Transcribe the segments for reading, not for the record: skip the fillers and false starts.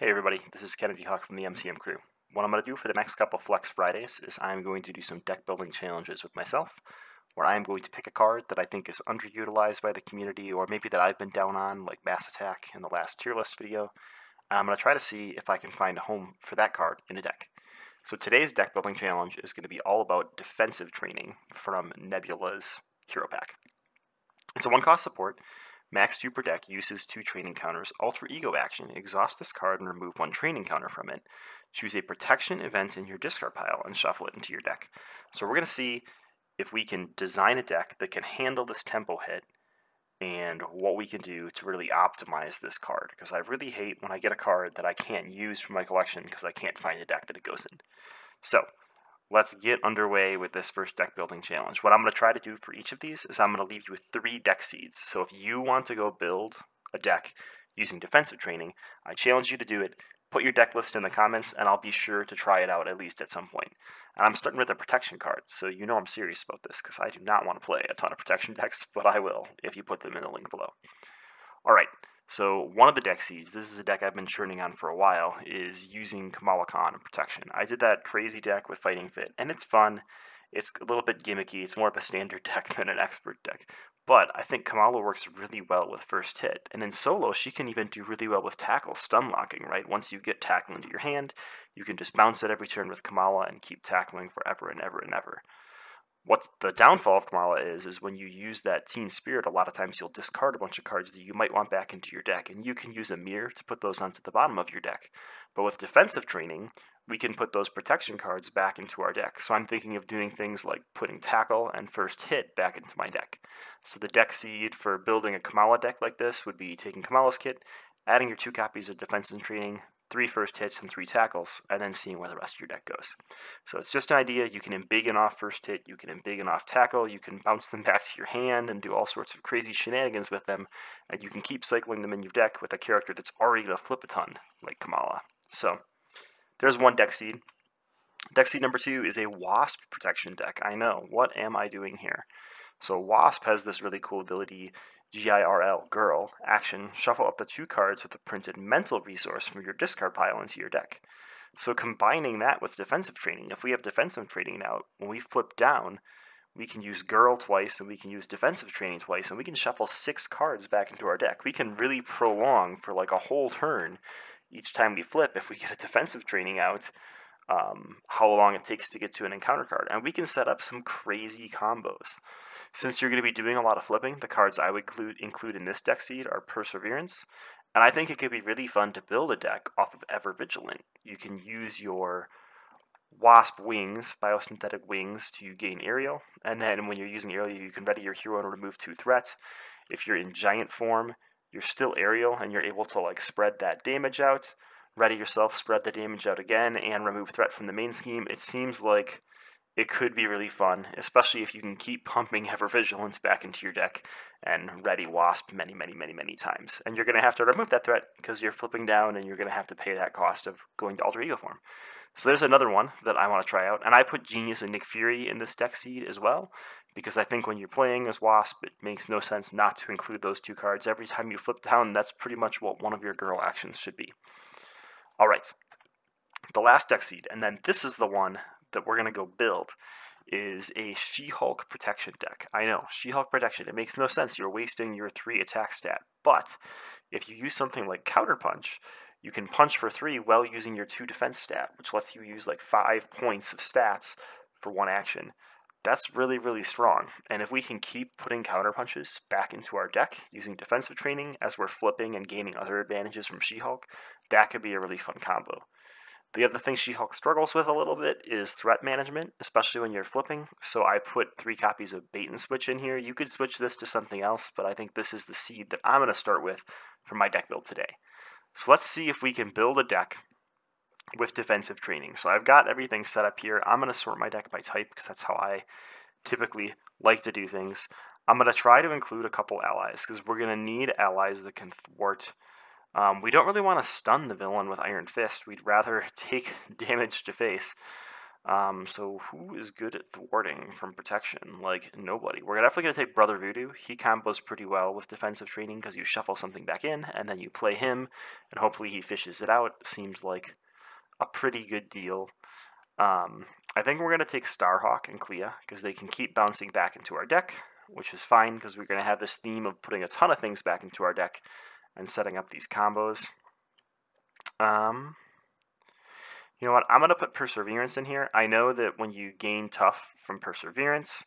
Hey everybody, this is Kennedy Hawk from the MCM crew. What I'm going to do for the next couple Flex Fridays is I'm going to do some deck building challenges with myself, where I'm going to pick a card that I think is underutilized by the community, or maybe that I've been down on, like Mass Attack in the last tier list video, and I'm going to try to see if I can find a home for that card in a deck. So today's deck building challenge is going to be all about defensive training from Nebula's Hero Pack. It's a 1-cost support. Max 2 per deck, uses 2 training counters, Alter Ego action, exhaust this card and remove 1 training counter from it. Choose a protection event in your discard pile and shuffle it into your deck. So we're going to see if we can design a deck that can handle this tempo hit and what we can do to really optimize this card. Because I really hate when I get a card that I can't use from my collection because I can't find a deck that it goes in. So let's get underway with this first deck building challenge. What I'm going to try to do for each of these is I'm going to leave you with 3 deck seeds. So if you want to go build a deck using defensive training, I challenge you to do it. Put your deck list in the comments, and I'll be sure to try it out at least at some point. And I'm starting with a protection card, so you know I'm serious about this, because I do not want to play a ton of protection decks, but I will if you put them in the link below. Alright, so one of the deck seeds, this is a deck I've been churning on for a while, is using Kamala Khan and protection. I did that crazy deck with Fighting Fit, and it's fun. It's a little bit gimmicky. It's more of a standard deck than an expert deck. But I think Kamala works really well with first hit. And in solo, she can even do really well with tackle, stun locking, right? Once you get tackle into your hand, you can just bounce it every turn with Kamala and keep tackling forever and ever and ever. What's the downfall of Kamala is when you use that Teen Spirit, a lot of times you'll discard a bunch of cards that you might want back into your deck, and you can use a mirror to put those onto the bottom of your deck. But with defensive training, we can put those protection cards back into our deck. So I'm thinking of doing things like putting tackle and first hit back into my deck. So the deck seed for building a Kamala deck like this would be taking Kamala's kit, adding your 2 copies of defensive training, 3 first hits and 3 tackles, and then seeing where the rest of your deck goes. So it's just an idea. You can embiggen off first hit, you can embiggen off tackle, you can bounce them back to your hand and do all sorts of crazy shenanigans with them, and you can keep cycling them in your deck with a character that's already going to flip a ton, like Kamala. So there's one deck seed. Deck seed number 2 is a Wasp protection deck. I know, what am I doing here? So Wasp has this really cool ability, GIRL, Girl, action, shuffle up to 2 cards with a printed mental resource from your discard pile into your deck. So combining that with defensive training, if we have defensive training now, when we flip down, we can use Girl twice and we can use defensive training twice, and we can shuffle 6 cards back into our deck. We can really prolong for like a whole turn each time we flip if we get a defensive training out, how long it takes to get to an encounter card. And we can set up some crazy combos. Since you're going to be doing a lot of flipping, the cards I would include in this deck seed are Perseverance, and I think it could be really fun to build a deck off of Ever Vigilant. You can use your Wasp wings, biosynthetic wings, to gain aerial, and then when you're using aerial, you can ready your hero and remove 2 threats. If you're in giant form, you're still aerial, and you're able to like spread that damage out. Ready yourself, spread the damage out again, and remove threat from the main scheme. It seems like it could be really fun, especially if you can keep pumping Ever Vigilance back into your deck and ready Wasp many, many, many, many times. And you're going to have to remove that threat because you're flipping down and you're going to have to pay that cost of going to Alter Ego form. So there's another one that I want to try out. And I put Genius and Nick Fury in this deck seed as well, because I think when you're playing as Wasp, it makes no sense not to include those 2 cards. Every time you flip down, that's pretty much what one of your Girl actions should be. Alright, the last deck seed, and then this is the one that we're going to go build, is a She-Hulk protection deck. I know, She-Hulk protection, it makes no sense. You're wasting your 3 attack stat. But if you use something like Counter Punch, you can punch for 3 while using your 2 defense stat, which lets you use like 5 points of stats for 1 action. That's really, really strong. And if we can keep putting counter punches back into our deck using defensive training as we're flipping and gaining other advantages from She-Hulk, that could be a really fun combo. The other thing She-Hulk struggles with a little bit is threat management, especially when you're flipping. So I put 3 copies of Bait and Switch in here. You could switch this to something else, but I think this is the seed that I'm going to start with for my deck build today. So let's see if we can build a deck with defensive training. So I've got everything set up here. I'm going to sort my deck by type because that's how I typically like to do things. I'm going to try to include a couple allies because we're going to need allies that can thwart. We don't really want to stun the villain with Iron Fist. We'd rather take damage to face. So who is good at thwarting from protection? Like, nobody. We're definitely going to take Brother Voodoo. He combos pretty well with defensive training because you shuffle something back in, and then you play him, and hopefully he fishes it out. Seems like a pretty good deal. I think we're going to take Starhawk and Clea because they can keep bouncing back into our deck, which is fine because we're going to have this theme of putting a ton of things back into our deck and setting up these combos. You know what? I'm going to put Perseverance in here. I know that when you gain Tough from Perseverance,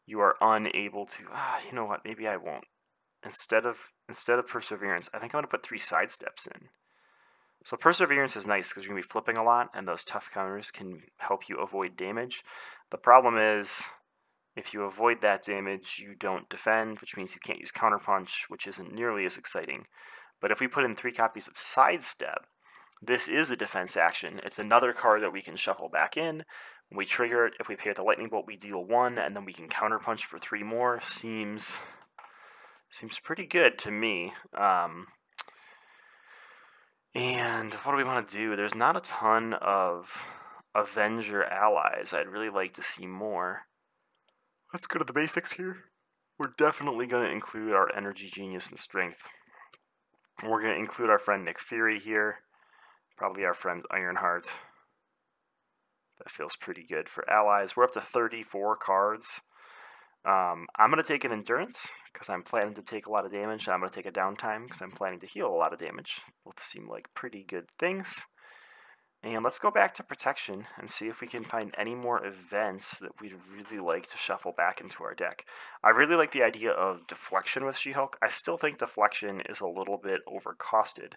you are unable to... you know what? Maybe I won't. Instead of Perseverance, I think I'm going to put 3 Sidesteps in. So Perseverance is nice because you're going to be flipping a lot, and those tough counters can help you avoid damage. The problem is, if you avoid that damage, you don't defend, which means you can't use Counterpunch, which isn't nearly as exciting. But if we put in 3 copies of Sidestep, this is a defense action. It's another card that we can shuffle back in. When we trigger it, if we pay with the Lightning Bolt, we deal 1, and then we can Counterpunch for 3 more. Seems pretty good to me. And what do we want to do? There's not a ton of Avenger allies. I'd really like to see more. Let's go to the basics here. We're definitely going to include our Energy, Genius, and Strength. We're going to include our friend Nick Fury here. Probably our friend Ironheart. That feels pretty good for allies. We're up to 34 cards. I'm going to take an Endurance because I'm planning to take a lot of damage. And I'm going to take a Downtime because I'm planning to heal a lot of damage. Both seem like pretty good things. And let's go back to Protection and see if we can find any more events that we'd really like to shuffle back into our deck. I really like the idea of Deflection with She-Hulk. I still think Deflection is a little bit overcosted.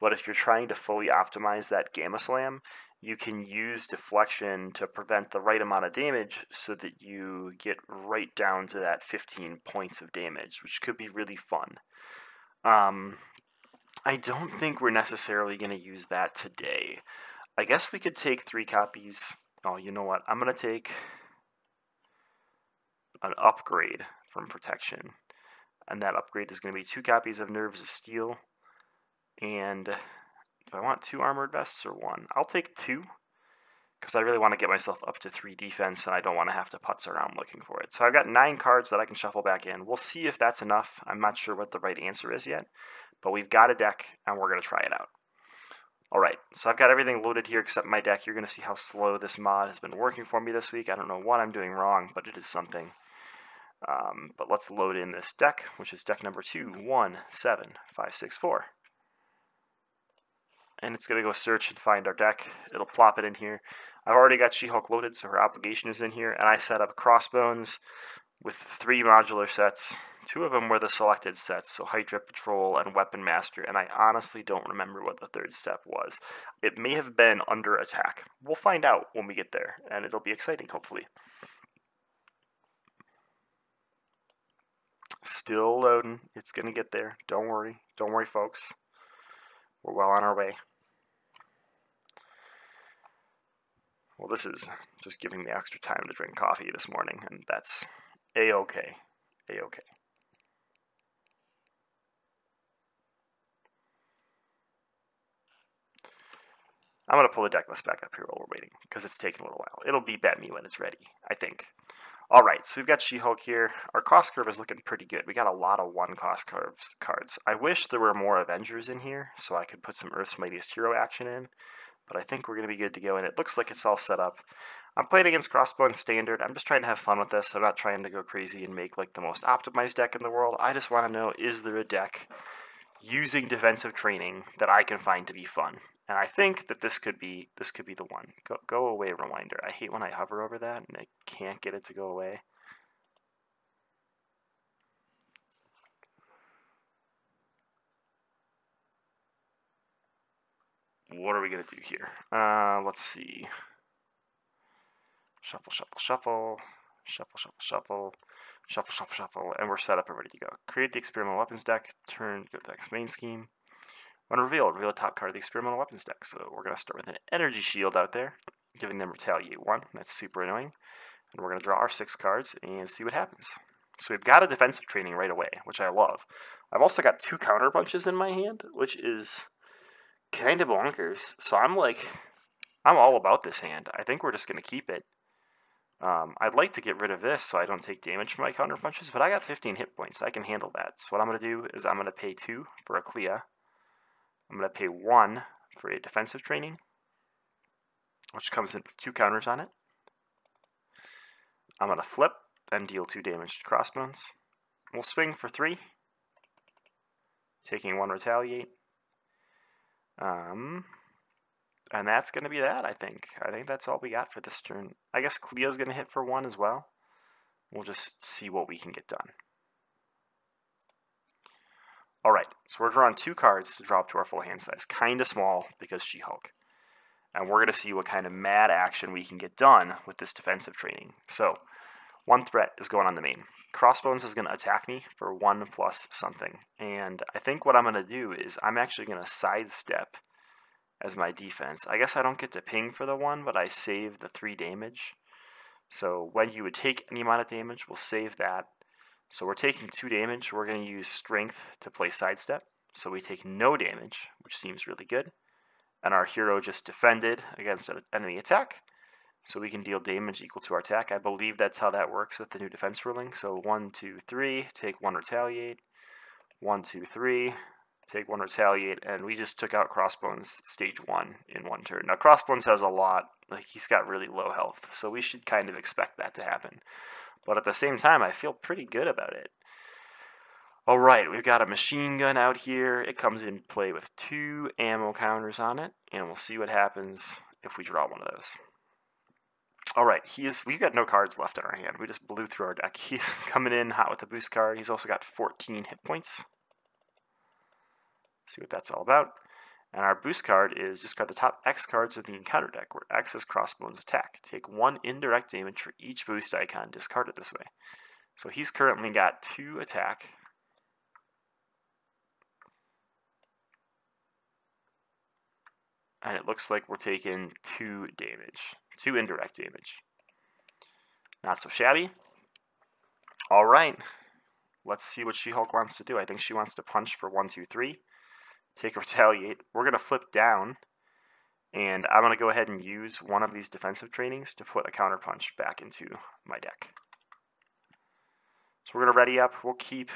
But if you're trying to fully optimize that Gamma Slam, you can use Deflection to prevent the right amount of damage so that you get right down to that 15 points of damage, which could be really fun. I don't think we're necessarily going to use that today. I guess we could take 3 copies. Oh, you know what? I'm going to take an upgrade from Protection. And that upgrade is going to be 2 copies of Nerves of Steel. And do I want 2 Armored Vests or 1? I'll take 2. Because I really want to get myself up to 3 defense, and I don't want to have to putz around looking for it. So I've got 9 cards that I can shuffle back in. We'll see if that's enough. I'm not sure what the right answer is yet. But we've got a deck, and we're going to try it out. Alright, so I've got everything loaded here except my deck. You're going to see how slow this mod has been working for me this week. I don't know what I'm doing wrong, but it is something. But let's load in this deck, which is deck number 217564. And it's going to go search and find our deck. It'll plop it in here. I've already got She-Hulk loaded, so her obligation is in here. And I set up Crossbones with 3 modular sets. 2 of them were the selected sets, so Hydra Patrol and Weapon Master. And I honestly don't remember what the 3rd step was. It may have been Under Attack. We'll find out when we get there, and it'll be exciting, hopefully. Still loading. It's going to get there. Don't worry. Don't worry, folks. We're well on our way. Well, this is just giving me extra time to drink coffee this morning, and that's A-okay. A-okay. I'm going to pull the deck list back up here while we're waiting, because it's taking a little while. It'll beep at me when it's ready, I think. Alright, so we've got She-Hulk here. Our cost curve is looking pretty good. We got a lot of 1 cost cards. I wish there were more Avengers in here, so I could put some Earth's Mightiest Hero action in. But I think we're going to be good to go, and it looks like it's all set up. I'm playing against Crossbone Standard. I'm just trying to have fun with this. I'm not trying to go crazy and make like the most optimized deck in the world. I just want to know, is there a deck using defensive training that I can find to be fun? And I think that this could be the one. Go away, Rewinder. I hate when I hover over that and I can't get it to go away. What are we going to do here? Let's see. Shuffle, shuffle, shuffle. Shuffle, shuffle, shuffle. Shuffle, shuffle, shuffle. And we're set up and ready to go. Create the Experimental Weapons deck. Turn, go to the next main scheme. When revealed, reveal the top card of the Experimental Weapons deck. So we're going to start with an Energy Shield out there, giving them Retaliate 1. That's super annoying. And we're going to draw our 6 cards and see what happens. So we've got a defensive training right away, which I love. I've also got 2 counter punches in my hand, which is kind of bonkers. So I'm like I'm all about this hand. I think we're just going to keep it. I'd like to get rid of this so I don't take damage from my counter punches, but I got 15 hit points. So I can handle that. So what I'm going to do is I'm going to pay 2 for a Clea. I'm going to pay 1 for a defensive training, which comes in 2 counters on it. I'm going to flip and deal 2 damage to Crossbones. We'll swing for 3, taking 1 retaliate. And that's going to be that, I think. I think that's all we got for this turn. I guess Clea's going to hit for 1 as well. We'll just see what we can get done. Alright, so we're drawing 2 cards to drop to our full hand size. Kind of small because She-Hulk. And we're going to see what kind of mad action we can get done with this defensive training. So, 1 threat is going on the main. Crossbones is going to attack me for 1 plus something. And I think what I'm going to do is I'm actually going to sidestep as my defense. I guess I don't get to ping for the 1, but I save the 3 damage. So when you would take any amount of damage, we'll save that. So we're taking 2 damage. We're going to use strength to play sidestep. So we take no damage, which seems really good. And our hero just defended against an enemy attack. So we can deal damage equal to our attack. I believe that's how that works with the new defense ruling. So 1, 2, 3, take 1 retaliate. 1, 2, 3, take 1 retaliate. And we just took out Crossbones stage 1 in 1 turn. Now Crossbones has a lot, like he's got really low health. So we should kind of expect that to happen. But at the same time, I feel pretty good about it. Alright, we've got a machine gun out here. It comes in play with 2 ammo counters on it. And we'll see what happens if we draw one of those. Alright, we've got no cards left in our hand. We just blew through our deck. He's coming in hot with a boost card. He's also got 14 hit points. See what that's all about. And our boost card is discard the top X cards of the encounter deck, where X is Crossbones attack. Take 1 indirect damage for each boost icon discarded this way. So he's currently got 2 attack. And it looks like we're taking 2 damage. 2 indirect damage. Not so shabby. Alright. Let's see what She-Hulk wants to do. I think she wants to punch for 1, 2, 3. Take a retaliate. We're going to flip down. And I'm going to go ahead and use one of these defensive trainings to put a counter punch back into my deck. So we're going to ready up. We'll keep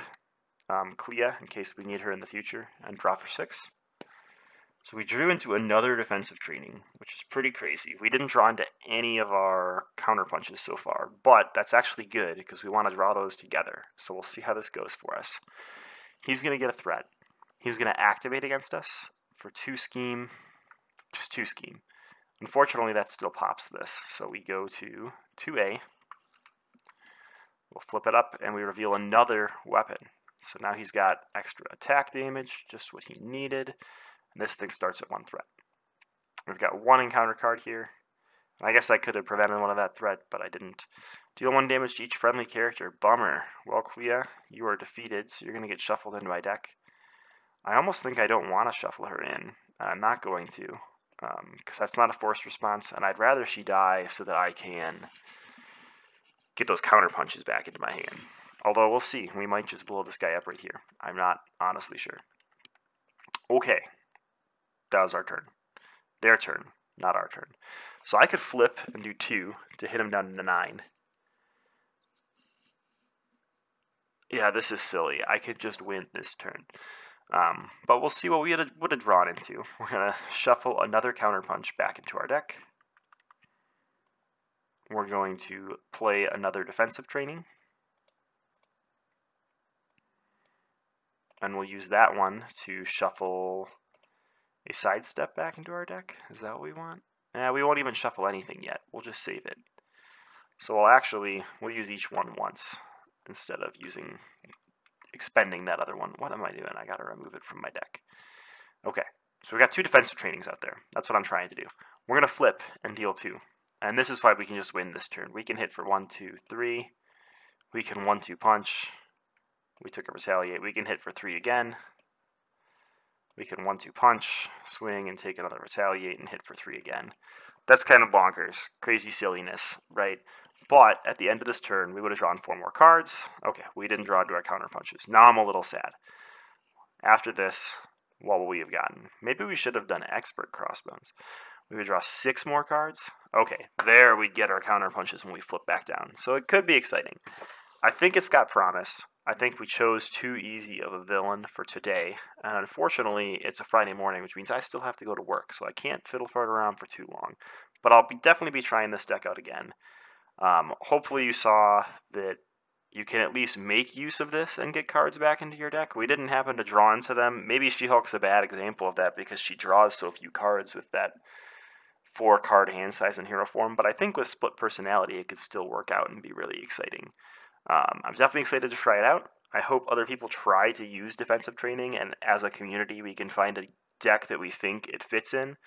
Clea in case we need her in the future and draw for 6. So we drew into another defensive training, which is pretty crazy. We didn't draw into any of our counter punches so far, but that's actually good because we want to draw those together. So we'll see how this goes for us. He's going to get a threat. He's going to activate against us for 2 scheme, just 2 scheme. Unfortunately, that still pops this, so we go to 2A. We'll flip it up, and we reveal another weapon. So now he's got extra attack damage, just what he needed. And this thing starts at 1 threat. We've got 1 encounter card here. I guess I could have prevented one of that threat, but I didn't. Deal 1 damage to each friendly character. Bummer. Well, Clea, you are defeated, so you're going to get shuffled into my deck. I almost think I don't want to shuffle her in. I'm not going to, because that's not a forced response, and I'd rather she die so that I can get those counter punches back into my hand. Although, we'll see. We might just blow this guy up right here. I'm not honestly sure. Okay. That was our turn. Their turn, not our turn. So I could flip and do 2 to hit him down to 9. Yeah, this is silly. I could just win this turn. But we'll see what we would have drawn into. We're going to shuffle another counterpunch back into our deck. We're going to play another defensive training. And we'll use that one to shuffle a sidestep back into our deck. Is that what we want? We won't even shuffle anything yet. We'll just save it. So we'll use each one once instead of expending that other one. What am I doing? I gotta remove it from my deck. Okay, so we've got 2 defensive trainings out there. That's what I'm trying to do. We're gonna flip and deal 2. And this is why we can just win this turn. We can hit for 1, 2, 3. We can 1, 2 punch. We took a retaliate. We can hit for 3 again. We can 1, 2 punch, swing, and take another retaliate and hit for 3 again. That's kind of bonkers. Crazy silliness, right? But at the end of this turn, we would have drawn 4 more cards. Okay, we didn't draw into our counter punches. Now I'm a little sad. After this, what will we have gotten? Maybe we should have done Expert Crossbones. We would draw 6 more cards. Okay, there we get our counter punches when we flip back down. So it could be exciting. I think it's got promise. I think we chose too easy of a villain for today. And unfortunately, it's a Friday morning, which means I still have to go to work, so I can't fiddle fart around for too long. But I'll definitely be trying this deck out again. Hopefully you saw that you can at least make use of this and get cards back into your deck. We didn't happen to draw into them. Maybe She-Hulk's a bad example of that because she draws so few cards with that 4-card hand size in hero form, but I think with split personality it could still work out and be really exciting. I'm definitely excited to try it out. I hope other people try to use defensive training, and as a community we can find a deck that we think it fits in.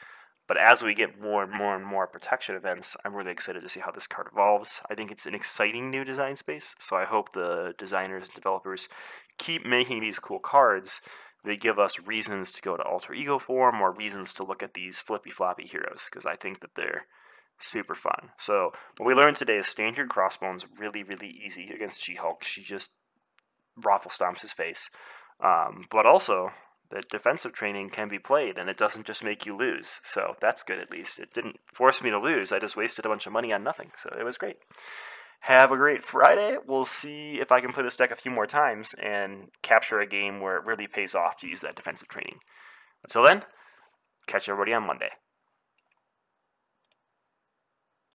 But as we get more and more and more protection events, I'm really excited to see how this card evolves. I think it's an exciting new design space, so I hope the designers and developers keep making these cool cards. They give us reasons to go to alter ego form or reasons to look at these flippy floppy heroes, because I think that they're super fun. So what we learned today is standard Crossbones really, really easy against She-Hulk. She just raffle stomps his face. But also that defensive training can be played, and it doesn't just make you lose. So that's good at least. It didn't force me to lose. I just wasted a bunch of money on nothing. So it was great. Have a great Friday. We'll see if I can play this deck a few more times and capture a game where it really pays off to use that defensive training. Until then, catch everybody on Monday.